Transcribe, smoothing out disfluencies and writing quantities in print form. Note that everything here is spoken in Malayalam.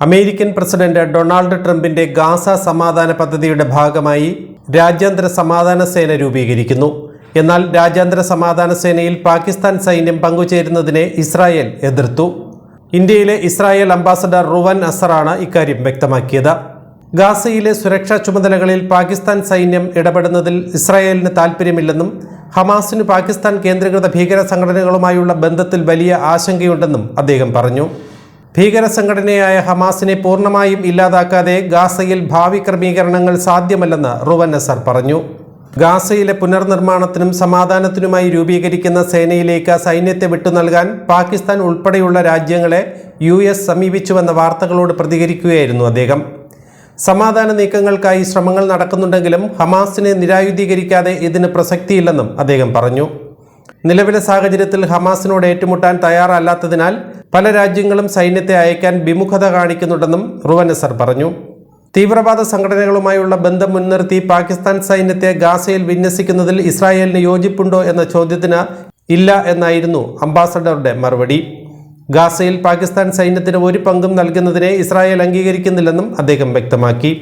അമേരിക്കൻ പ്രസിഡന്റ് ഡൊണാൾഡ് ട്രംപിന്റെ ഗാസ സമാധാന പദ്ധതിയുടെ ഭാഗമായി രാജ്യാന്തര സമാധാന സേന രൂപീകരിക്കുന്നു. എന്നാൽ രാജ്യാന്തര സമാധാന സേനയിൽ പാകിസ്ഥാൻ സൈന്യം പങ്കുചേരുന്നതിനെ ഇസ്രായേൽ എതിർത്തു. ഇന്ത്യയിലെ ഇസ്രായേൽ അംബാസഡർ റുവൻ അസറാണ് ഇക്കാര്യം വ്യക്തമാക്കിയത്. ഗാസയിലെ സുരക്ഷാ ചുമതലകളിൽ പാകിസ്ഥാൻ സൈന്യം ഇടപെടുന്നതിൽ ഇസ്രായേലിന് താൽപ്പര്യമില്ലെന്നും ഹമാസിനു പാകിസ്ഥാൻ കേന്ദ്രീകൃത ഭീകര സംഘടനകളുമായുള്ള ബന്ധത്തിൽ വലിയ ആശങ്കയുണ്ടെന്നും അദ്ദേഹം പറഞ്ഞു. ഭീകര സംഘടനയായ ഹമാസിനെ പൂർണ്ണമായും ഇല്ലാതാക്കാതെ ഗാസയിൽ ഭാവി ക്രമീകരണങ്ങൾ സാധ്യമല്ലെന്ന് റുവൻ അസർ പറഞ്ഞു. ഗാസയിലെ പുനർനിർമ്മാണത്തിനും സമാധാനത്തിനുമായി രൂപീകരിക്കുന്ന സേനയിലേക്ക് സൈന്യത്തെ വിട്ടുനൽകാൻ പാകിസ്ഥാൻ ഉൾപ്പെടെയുള്ള രാജ്യങ്ങളെ US സമീപിച്ചുവെന്ന വാർത്തകളോട് പ്രതികരിക്കുകയായിരുന്നു അദ്ദേഹം. സമാധാന നീക്കങ്ങൾക്കായി ശ്രമങ്ങൾ നടക്കുന്നുണ്ടെങ്കിലും ഹമാസിനെ നിരായുധീകരിക്കാതെ ഇതിന് പ്രസക്തിയില്ലെന്നും അദ്ദേഹം പറഞ്ഞു. നിലവിലെ സാഹചര്യത്തിൽ ഹമാസിനോട് ഏറ്റുമുട്ടാൻ തയ്യാറല്ലാത്തതിനാൽ പല രാജ്യങ്ങളും സൈന്യത്തെ അയക്കാൻ വിമുഖത കാണിക്കുന്നുണ്ടെന്നും റുവൻ അസർ പറഞ്ഞു. തീവ്രവാദ സംഘടനകളുമായുള്ള ബന്ധം മുൻനിർത്തി പാകിസ്ഥാൻ സൈന്യത്തെ ഗാസയിൽ വിന്യസിക്കുന്നതിൽ ഇസ്രായേലിന് യോജിപ്പുണ്ടോ എന്ന ചോദ്യത്തിന് ഇല്ല എന്നായിരുന്നു അംബാസഡറുടെ മറുപടി. ഗാസയിൽ പാകിസ്ഥാൻ സൈന്യത്തിന് ഒരു പങ്കും നൽകുന്നതിനെ ഇസ്രായേൽ അംഗീകരിക്കുന്നില്ലെന്നും അദ്ദേഹം വ്യക്തമാക്കി.